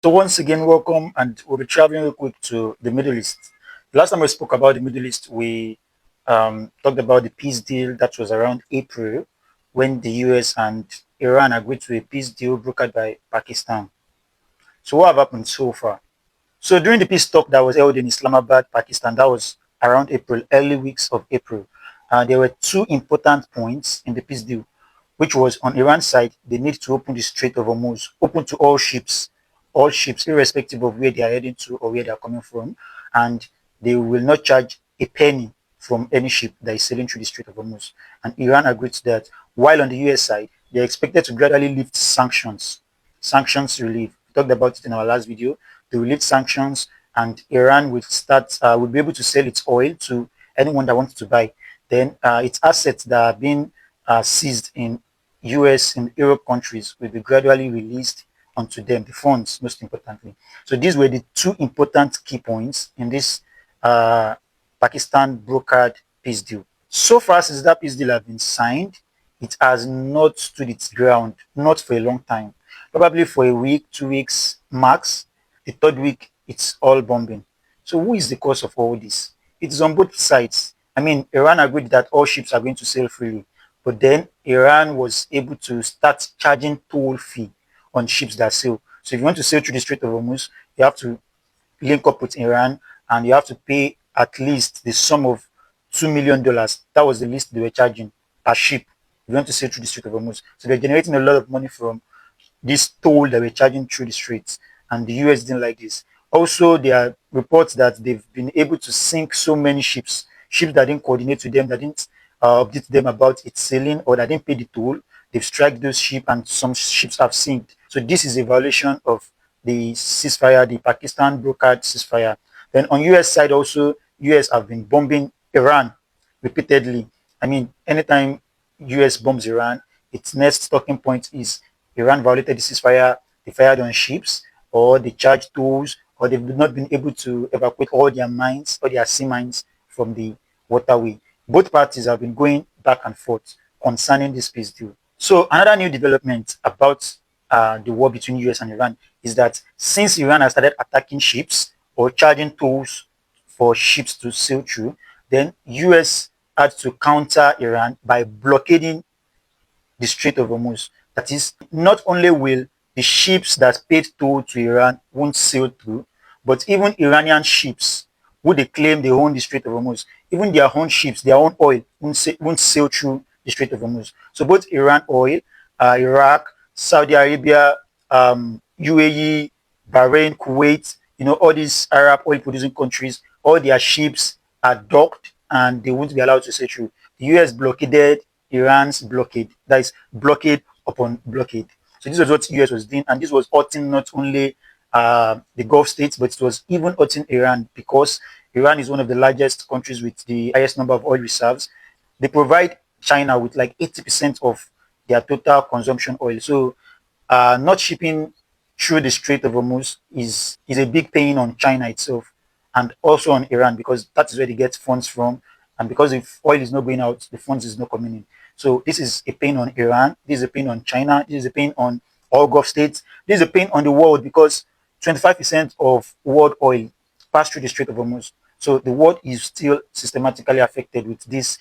So once again, welcome, and we'll be traveling real quick to the Middle East. Last time we spoke about the Middle East, we talked about the peace deal that was around April when the US and Iran agreed to a peace deal brokered by Pakistan. So what have happened so far? So during the peace talk that was held in Islamabad, Pakistan, that was around April, early weeks of April, there were two important points in the peace deal, which was on Iran's side, they need to open the Strait of Hormuz, open to all ships, irrespective of where they are heading to or where they are coming from, and they will not charge a penny from any ship that is sailing through the Strait of Hormuz. And Iran agreed to that. While on the US side, they are expected to gradually lift sanctions relief. We talked about it in our last video. They will lift sanctions, and Iran will be able to sell its oil to anyone that wants to buy. Then its assets that are being seized in US and Europe countries will be gradually released onto them, the funds, most importantly. So these were the two important key points in this uh, Pakistan brokered peace deal. So far since that peace deal has been signed, it has not stood its ground, not for a long time. Probably for a week, 2 weeks max. The third week, it's all bombing. So who is the cause of all this? It is on both sides. I mean, Iran agreed that all ships are going to sail freely, but then Iran was able to start charging toll fee on ships that sail. So if you want to sail through the Strait of Hormuz, you have to link up with Iran and you have to pay at least the sum of $2 million. That was the least they were charging per ship. If you want to sail through the Strait of Hormuz. So they're generating a lot of money from this toll that we're charging through the streets, and the US didn't like this. Also, there are reports that they've been able to sink so many ships that didn't coordinate with them, that didn't update them about its sailing, or that didn't pay the toll. They've struck those ships, and some ships have sunk. So this is a violation of the ceasefire, the Pakistan brokered ceasefire. Then on US side also, US have been bombing Iran repeatedly. I mean, anytime US bombs Iran, its next talking point is Iran violated the ceasefire, they fired on ships, or they charged tolls, or they've not been able to evacuate all their mines, all their sea mines from the waterway. Both parties have been going back and forth concerning this peace deal. So another new development about the war between US and Iran is that since Iran has started attacking ships or charging tolls for ships to sail through, then US had to counter Iran by blockading the Strait of Hormuz. That is, not only will the ships that paid toll to Iran won't sail through, but even Iranian ships who they claim they own the Strait of Hormuz, even their own ships, their own oil won't sail through the Strait of Hormuz. So both Iran oil, Iraq, Saudi Arabia, UAE, Bahrain, Kuwait, all these Arab oil producing countries, all their ships are docked and they won't be allowed to sail through. The US blockaded Iran's blockade. That is blockade upon blockade. So this was what US was doing, and this was hurting not only the Gulf states, but it was even hurting Iran because Iran is one of the largest countries with the highest number of oil reserves. They provide China with like 80% of their total consumption oil. So not shipping through the Strait of Hormuz is a big pain on China itself and also on Iran because that is where they get funds from. And because if oil is not going out, the funds is not coming in. So this is a pain on Iran. This is a pain on China. This is a pain on all Gulf states. This is a pain on the world because 25% of world oil pass through the Strait of Hormuz. So the world is still systematically affected with this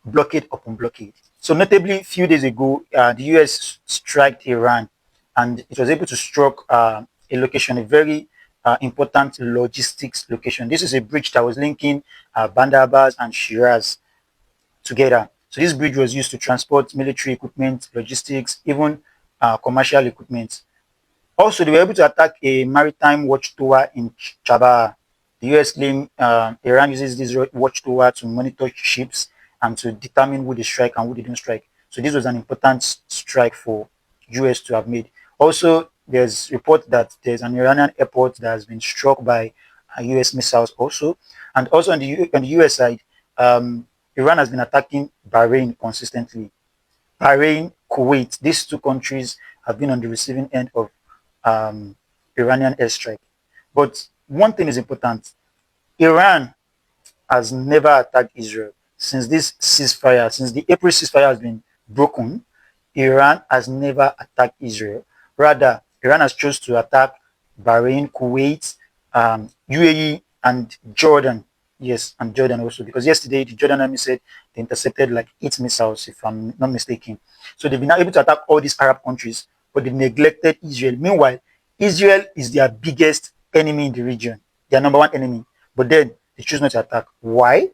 blockade upon blockade. So notably, a few days ago, the US struck Iran, and it was able to strike a location, a very important logistics location. This is a bridge that was linking Bandar Abbas and Shiraz together. So this bridge was used to transport military equipment, logistics, even commercial equipment. Also, they were able to attack a maritime watchtower in Chabahar. The US claimed Iran uses this watchtower to monitor ships and to determine who they strike and who they don't strike. So this was an important strike for US to have made. Also, there's report that there's an Iranian airport that has been struck by US missiles also. And also on the US side, Iran has been attacking Bahrain consistently. Bahrain, Kuwait, these two countries have been on the receiving end of um, Iranian airstrike. But one thing is important: Iran has never attacked Israel since this ceasefire, since the April ceasefire has been broken. Iran has never attacked Israel. Rather, Iran has chose to attack Bahrain, Kuwait, UAE, and Jordan. Yes, and Jordan also, because yesterday the Jordan army said they intercepted like 8 missiles, if I'm not mistaken. So they've been able to attack all these Arab countries, but they neglected Israel. Meanwhile, Israel is their biggest enemy in the region, their number one enemy. But then they choose not to attack. Why?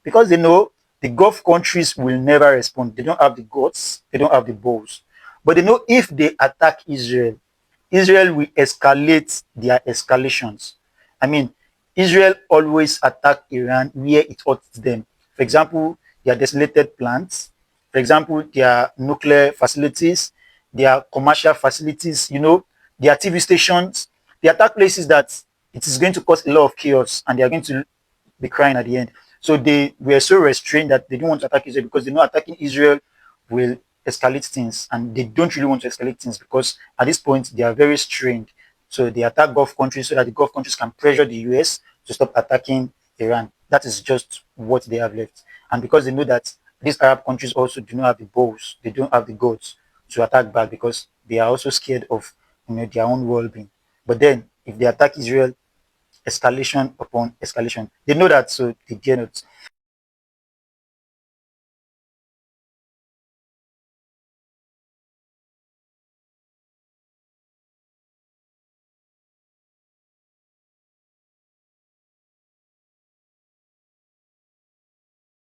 Because they know the Gulf countries will never respond. They don't have the guts, they don't have the balls. But they know if they attack Israel, Israel will escalate their escalations. I mean, Israel always attack Iran where it hurts them. For example, their desolated plants, for example, their nuclear facilities, their commercial facilities, their TV stations. They attack places that it is going to cause a lot of chaos and they are going to be crying at the end. So they were so restrained that they didn't want to attack Israel because they know attacking Israel will escalate things, and they don't really want to escalate things because at this point they are very strained. So they attack Gulf countries so that the Gulf countries can pressure the US to stop attacking Iran. That is just what they have left. And because they know that these Arab countries also do not have the balls, they don't have the guts to attack back because they are also scared of their own well-being. But then if they attack Israel, escalation upon escalation. They know that, so they dare not.